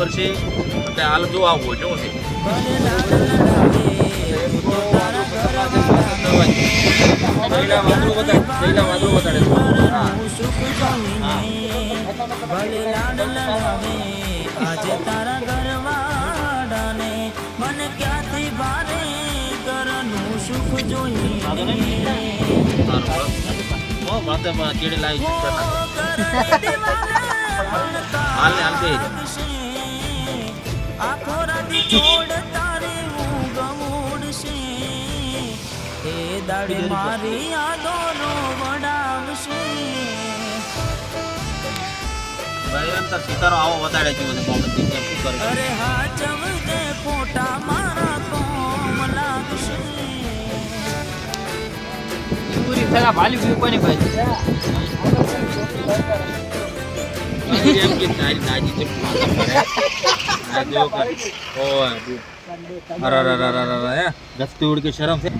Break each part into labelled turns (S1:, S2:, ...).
S1: વર્ષે એટલે હાલ જો આવું જો છે પહેલા વાંદરું બતાડે હા
S2: ભલે લાડ લડાવે આજે તારા ઘરવાળાને મને ક્યાંથી ભારે ઘરનું સુખ જોઈએ
S1: માથે ચીડે લાવી હાલ બે
S2: આખો રાતી છોડ તારી ઊંઘ મૂડશે એ દાડે મારી યાદોનો વડાવશે
S1: ભાઈ અંતર સિતારો આવો વધારે છે મને કોમ શું કરે
S2: અરે હા ચમકે ફોટા મારા કોમ લાગશે
S3: પૂરી થયા ભાલી વ્યૂ કોને ભાઈ
S1: એમ કે તારી નાજી તો આ દેવ કર ઓય અરે દસ્તી ઉડ કે શરમ છે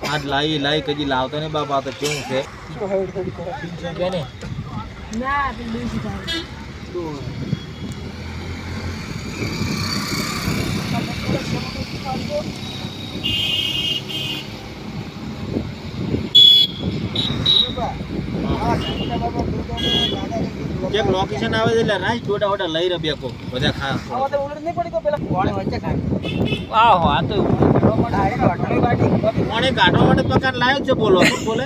S1: આજ લાઈ કદી લાવતો ને બાપા તો કેવું છે કેને
S4: ના પેલું સીધા
S1: એક લોકેશન આવે છે એટલે રાજ ટોટા વોટા લઈ રહ્યા બેકો બધા ખા
S3: આહો આ તો
S1: કોણે કાઢવા માટે પકાર લાવ્યો છે બોલો બોલે